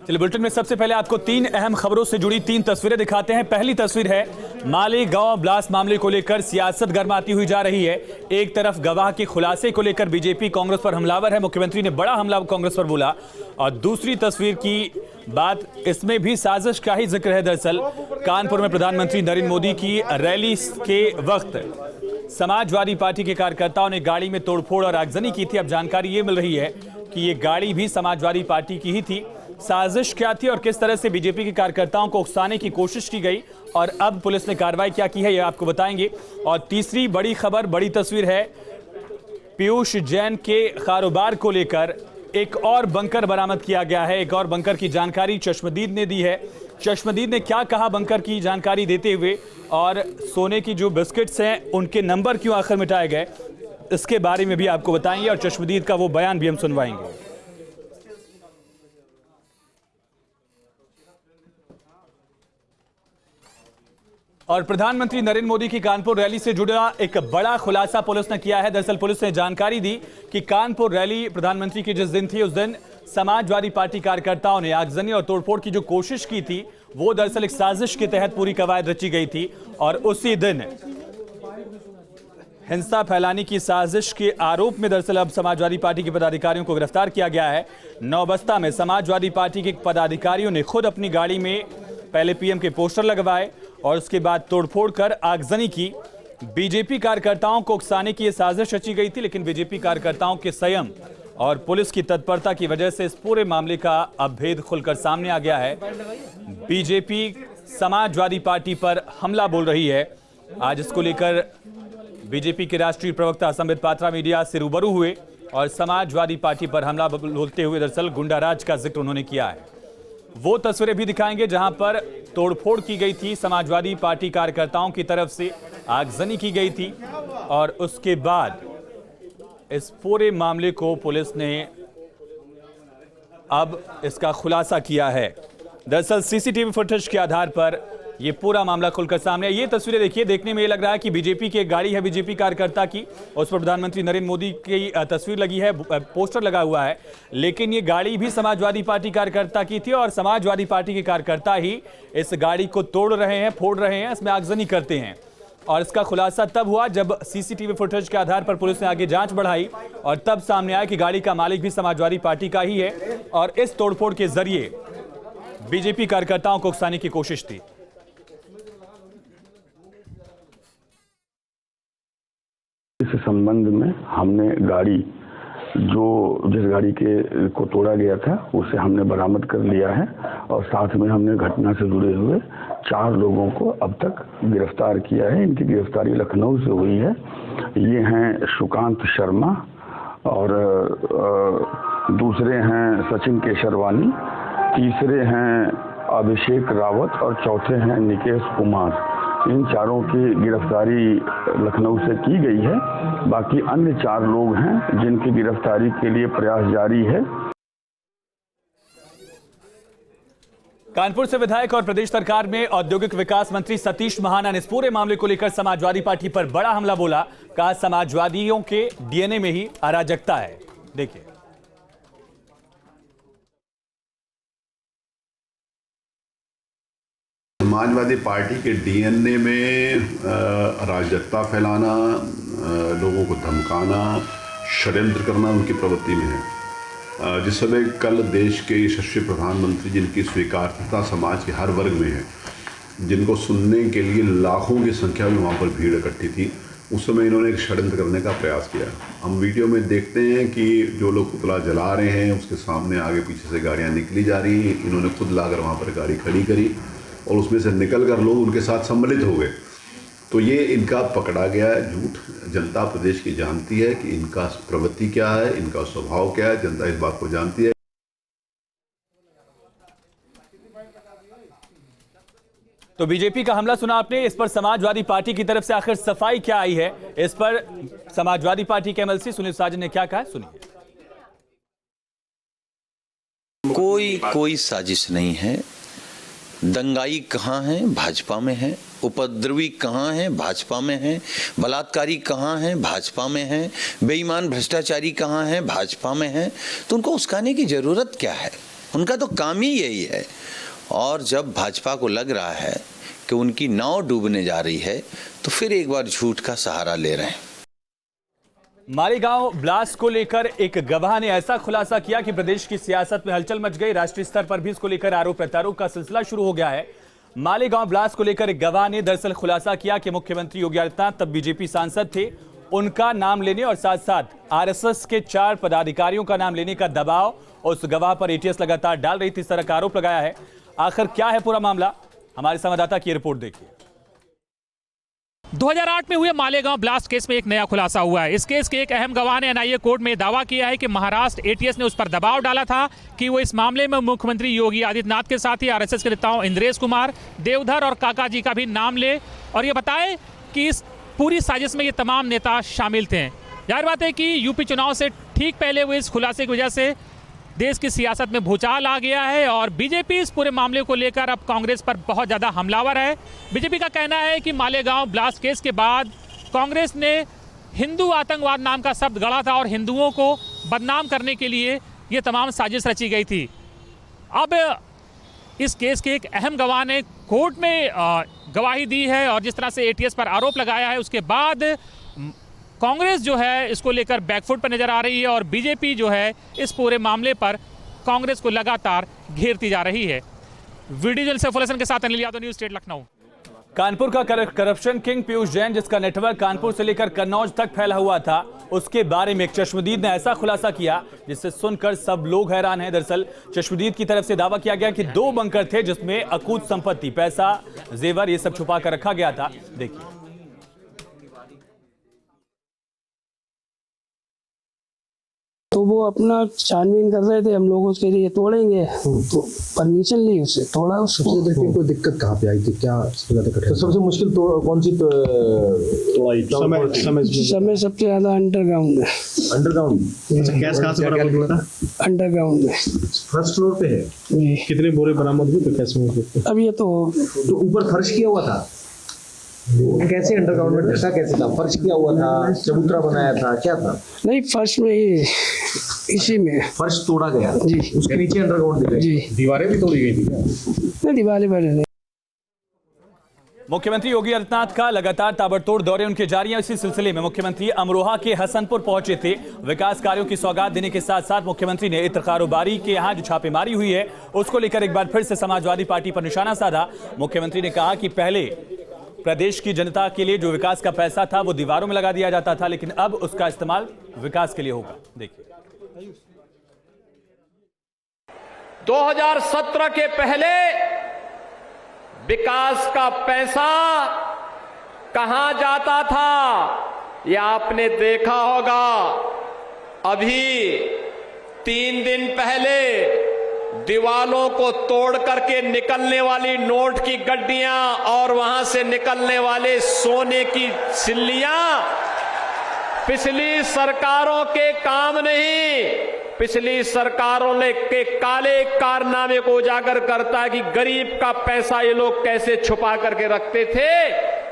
चलिए बुलेटिन में सबसे पहले आपको तीन अहम खबरों से जुड़ी तीन तस्वीरें दिखाते हैं। पहली तस्वीर है मालेगांव ब्लास्ट मामले को लेकर सियासत गर्माती हुई जा रही है। एक तरफ गवाह के खुलासे को लेकर बीजेपी कांग्रेस पर हमलावर है, मुख्यमंत्री ने बड़ा हमला कांग्रेस पर बोला। और दूसरी तस्वीर की बात, इसमें भी साजिश का ही जिक्र है। दरअसल कानपुर में प्रधानमंत्री नरेंद्र मोदी की रैली के वक्त समाजवादी पार्टी के कार्यकर्ताओं ने गाड़ी में तोड़फोड़ और आगजनी की थी। अब जानकारी ये मिल रही है कि ये गाड़ी भी समाजवादी पार्टी की ही थी। साजिश क्या थी और किस तरह से बीजेपी के कार्यकर्ताओं को उकसाने की कोशिश की गई और अब पुलिस ने कार्रवाई क्या की है, यह आपको बताएंगे। और तीसरी बड़ी खबर, बड़ी तस्वीर है पीयूष जैन के कारोबार को लेकर एक और बंकर बरामद किया गया है। एक और बंकर की जानकारी चश्मदीद ने दी है। चश्मदीद ने क्या कहा बंकर की जानकारी देते हुए, और सोने की जो बिस्किट्स हैं उनके नंबर क्यों आखिर मिटाए गए, इसके बारे में भी आपको बताएंगे और चश्मदीद का वो बयान भी हम सुनवाएंगे। और प्रधानमंत्री नरेंद्र मोदी की कानपुर रैली से जुड़ा एक बड़ा खुलासा पुलिस ने किया है। दरअसल पुलिस ने जानकारी दी कि कानपुर रैली प्रधानमंत्री की जिस दिन थी, उस दिन समाजवादी पार्टी कार्यकर्ताओं ने आगजनी और तोड़फोड़ की जो कोशिश की थी, वो दरअसल एक साजिश के तहत पूरी कवायद रची गई थी। और उसी दिन हिंसा फैलाने की साजिश के आरोप में दरअसल अब समाजवादी पार्टी के पदाधिकारियों को गिरफ्तार किया गया है। नौबस्ता में समाजवादी पार्टी के पदाधिकारियों ने खुद अपनी गाड़ी में पहले पीएम के पोस्टर लगवाए और उसके बाद तोड़फोड़ कर आगजनी की। बीजेपी कार्यकर्ताओं को उकसाने की यह साजिश रची गई थी, लेकिन बीजेपी कार्यकर्ताओं के संयम और पुलिस की तत्परता की वजह से इस पूरे मामले का अब भेद खुलकर सामने आ गया है। बीजेपी समाजवादी पार्टी पर हमला बोल रही है। आज इसको लेकर बीजेपी के राष्ट्रीय प्रवक्ता संबित पात्रा मीडिया से रूबरू हुए और समाजवादी पार्टी पर हमला बोलते हुए दरअसल गुंडाराज का जिक्र उन्होंने किया है। वो तस्वीरें भी दिखाएंगे जहां पर तोड़फोड़ की गई थी, समाजवादी पार्टी कार्यकर्ताओं की तरफ से आगजनी की गई थी और उसके बाद इस पूरे मामले को पुलिस ने अब इसका खुलासा किया है। दरअसल सीसीटीवी फुटेज के आधार पर यह पूरा मामला खुलकर सामने। ये तस्वीरें देखिए, देखने में ये लग रहा है कि बीजेपी की एक गाड़ी है, बीजेपी कार्यकर्ता की, उस पर प्रधानमंत्री नरेंद्र मोदी की तस्वीर लगी है, पोस्टर लगा हुआ है। लेकिन ये गाड़ी भी समाजवादी पार्टी कार्यकर्ता की थी और समाजवादी पार्टी के कार्यकर्ता ही इस गाड़ी को तोड़ रहे हैं, फोड़ रहे हैं, इसमें आगजनी करते हैं। और इसका खुलासा तब हुआ जब सीसीटीवी फुटेज के आधार पर पुलिस ने आगे जांच बढ़ाई और तब सामने आया कि गाड़ी का मालिक भी समाजवादी पार्टी का ही है और इस तोड़फोड़ के जरिए बीजेपी कार्यकर्ताओं को उकसाने की कोशिश थी। इस संबंध में हमने गाड़ी जिस गाड़ी को तोड़ा गया था उसे हमने बरामद कर लिया है और साथ में हमने घटना से जुड़े हुए 4 लोगों को अब तक गिरफ्तार किया है। इनकी गिरफ्तारी लखनऊ से हुई है। ये हैं सुकांत शर्मा और दूसरे हैं सचिन केशरवानी, तीसरे हैं अभिषेक रावत और चौथे हैं निकेश कुमार। इन चारों की गिरफ्तारी लखनऊ से की गई है। बाकी अन्य 4 लोग हैं जिनकी गिरफ्तारी के लिए प्रयास जारी है। कानपुर से विधायक और प्रदेश सरकार में औद्योगिक विकास मंत्री सतीश महाना ने इस पूरे मामले को लेकर समाजवादी पार्टी पर बड़ा हमला बोला। कहा समाजवादियों के डीएनए में ही अराजकता है। देखिए, समाजवादी पार्टी के डीएनए में अराजकता फैलाना, लोगों को धमकाना, षड्यंत्र करना उनकी प्रवृत्ति में है। जिस समय कल देश के यशस्वी प्रधानमंत्री, जिनकी स्वीकार्यता समाज के हर वर्ग में है, जिनको सुनने के लिए लाखों की संख्या में वहाँ पर भीड़ इकट्ठी थी, उस समय इन्होंने एक षड्यंत्र करने का प्रयास किया। हम वीडियो में देखते हैं कि जो लोग पुतला जला रहे हैं उसके सामने आगे पीछे से गाड़ियाँ निकली जा रही हैं। इन्होंने खुद लाकर वहाँ पर गाड़ी खड़ी करी और उसमें से निकलकर लोग उनके साथ सम्मिलित हो गए। तो ये इनका पकड़ा गया है झूठ। जनता प्रदेश की जानती है कि इनका प्रवृत्ति क्या है, इनका स्वभाव क्या है, जनता इस बात को जानती है। तो बीजेपी का हमला सुना आपने, इस पर समाजवादी पार्टी की तरफ से आखिर सफाई क्या आई है, इस पर समाजवादी पार्टी के एमएलसी सुनील साजन ने क्या कहा, सुनिए। कोई साजिश नहीं है। दंगाई कहाँ है? भाजपा में है। उपद्रवी कहाँ है? भाजपा में है। बलात्कारी कहाँ है? भाजपा में है। बेईमान भ्रष्टाचारी कहाँ है? भाजपा में है। तो उनको उस्काने की जरूरत क्या है? उनका तो काम ही यही है। और जब भाजपा को लग रहा है कि उनकी नाव डूबने जा रही है तो फिर एक बार झूठ का सहारा ले रहे हैं। मालेगांव ब्लास्ट को लेकर एक गवाह ने ऐसा खुलासा किया कि प्रदेश की सियासत में हलचल मच गई। राष्ट्रीय स्तर पर भी इसको लेकर आरोप प्रत्यारोप का सिलसिला शुरू हो गया है। मालेगांव ब्लास्ट को लेकर एक गवाह ने दरअसल खुलासा किया कि मुख्यमंत्री योगी आदित्यनाथ तब बीजेपी सांसद थे, उनका नाम लेने और साथ साथ आरएसएस के 4 पदाधिकारियों का नाम लेने का दबाव उस गवाह पर एटीएस लगातार डाल रही थी, इस तरह का आरोप लगाया है। आखिर क्या है पूरा मामला, हमारे संवाददाता की रिपोर्ट देखिए। 2008 में हुए मालेगांव ब्लास्ट केस में एक नया खुलासा हुआ है। इस केस के एक अहम गवाह ने एनआईए कोर्ट में दावा किया है कि महाराष्ट्र एटीएस ने उस पर दबाव डाला था कि वो इस मामले में मुख्यमंत्री योगी आदित्यनाथ के साथ ही आरएसएस के नेताओं इंद्रेश कुमार, देवधर और काका जी का भी नाम ले और ये बताए कि इस पूरी साजिश में ये तमाम नेता शामिल थे। जाहिर बात है कि यूपी चुनाव से ठीक पहले हुए इस खुलासे की वजह से देश की सियासत में भूचाल आ गया है और बीजेपी इस पूरे मामले को लेकर अब कांग्रेस पर बहुत ज़्यादा हमलावर है। बीजेपी का कहना है कि मालेगांव ब्लास्ट केस के बाद कांग्रेस ने हिंदू आतंकवाद नाम का शब्द गढ़ा था और हिंदुओं को बदनाम करने के लिए ये तमाम साजिश रची गई थी। अब इस केस के एक अहम गवाह ने कोर्ट में गवाही दी है और जिस तरह से एटीएस पर आरोप लगाया है उसके बाद कांग्रेस जो है इसको लेकर बैकफुट पर नजर आ रही है और बीजेपी जो है इस पूरे मामले पर कांग्रेस को लगातार घेरती जा रही है। वीडियो जर्नलिस्ट सैफुल हसन के साथ अनिल यादव, न्यूज़ स्टेट लखनऊ। कानपुर का करप्शन किंग पीयूष जैन, जिसका नेटवर्क कानपुर से लेकर कन्नौज तक फैला हुआ था, उसके बारे में एक चश्मदीद ने ऐसा खुलासा किया जिससे सुनकर सब लोग हैरान हैं। दरअसल चश्मदीद की तरफ से दावा किया गया कि 2 बंकर थे जिसमें अकूत संपत्ति, पैसा, जेवर ये सब छुपा कर रखा गया था। देखिए। तो वो अपना छानबीन कर रहे थे, हम लोग उसके लिए तोड़ेंगे तो परमिशन ली, उससे तोड़ा। उससे को दिक्कत कहाँ पे आई थी, क्या सबसे मुश्किल कौन सी समय सबसे ज्यादा अंडरग्राउंड में। अंडरग्राउंड गैस कहाँ से बरामद हुआ था? अंडरग्राउंड में, फर्स्ट फ्लोर पे है जी। कितने बोरे बरामद हुए थे कैसे? अब ये तो ऊपर फर्श किया हुआ था, कैसे अंडरग्राउंड में ढका कैसे था? फर्श किया हुआ था, चबूतरा बनाया था, क्या था? नहीं, फर्श में ही, इसी में फर्श तोड़ा गया जी, उसके नीचे अंडरग्राउंड जी। दीवारें भी तोड़ी गई थी क्या? नहीं, दीवारें बने नहीं। मुख्यमंत्री योगी आदित्यनाथ का लगातार ताबड़तोड़ दौरे उनके जारी हैं। इसी सिलसिले में मुख्यमंत्री अमरोहा के हसनपुर पहुंचे थे। विकास कार्यों की सौगात देने के साथ साथ मुख्यमंत्री ने इत्र कारोबारी के यहां जो छापेमारी हुई है उसको लेकर एक बार फिर से समाजवादी पार्टी पर निशाना साधा। मुख्यमंत्री ने कहा कि पहले प्रदेश की जनता के लिए जो विकास का पैसा था वो दीवारों में लगा दिया जाता था, लेकिन अब उसका इस्तेमाल विकास के लिए होगा। देखिए। 2017 के पहले विकास का पैसा कहां जाता था यह आपने देखा होगा। अभी 3 दिन पहले दीवालों को तोड़ करके निकलने वाली नोट की गड्डियां और वहां से निकलने वाले सोने की सिल्लियां पिछली सरकारों के काम नहीं, पिछली सरकारों ने के काले कारनामे को उजागर करता है कि गरीब का पैसा ये लोग कैसे छुपा करके रखते थे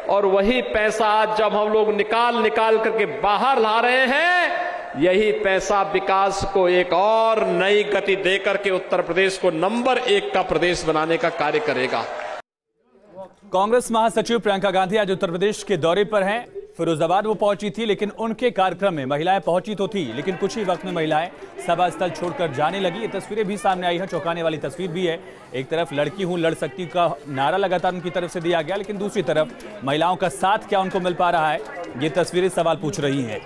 और वही पैसा आज जब हम लोग निकाल करके बाहर ला रहे हैं, यही पैसा विकास को एक और नई गति देकर के उत्तर प्रदेश को नंबर 1 का प्रदेश बनाने का कार्य करेगा। कांग्रेस महासचिव प्रियंका गांधी आज उत्तर प्रदेश के दौरे पर हैं। फिरोजाबाद वो पहुंची थी, लेकिन उनके कार्यक्रम में महिलाएं पहुंची तो थी, लेकिन कुछ ही वक्त में महिलाएं सभा स्थल छोड़कर जाने लगी। ये तस्वीरें भी सामने आई हैं, चौंकाने वाली तस्वीर भी है। एक तरफ लड़की हूं लड़ सकती का नारा लगातार उनकी तरफ से दिया गया, लेकिन दूसरी तरफ महिलाओं का साथ क्या उनको मिल पा रहा है, ये तस्वीरें सवाल पूछ रही हैं।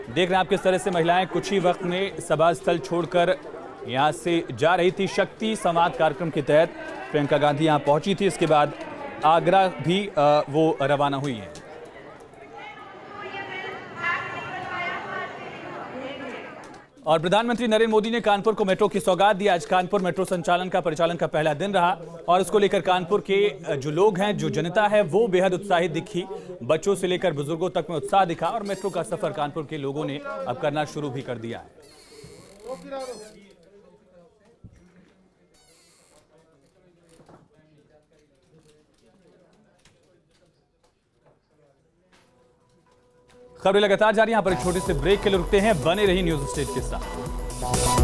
देख रहे हैं आप किस तरह से महिलाएं कुछ ही वक्त में सभा स्थल छोड़कर यहां से जा रही थी। शक्ति संवाद कार्यक्रम के तहत प्रियंका गांधी यहां पहुंची थी, इसके बाद आगरा भी वो रवाना हुई है। और प्रधानमंत्री नरेंद्र मोदी ने कानपुर को मेट्रो की सौगात दी। आज कानपुर मेट्रो संचालन का परिचालन का पहला दिन रहा और इसको लेकर कानपुर के जो लोग हैं, जो जनता है, वो बेहद उत्साहित दिखी। बच्चों से लेकर बुजुर्गों तक में उत्साह दिखा और मेट्रो का सफर कानपुर के लोगों ने अब करना शुरू भी कर दिया है। खबरें लगातार जारी। यहां पर एक छोटे से ब्रेक के लिए रुकते हैं। बने रही न्यूज़ स्टेट के साथ।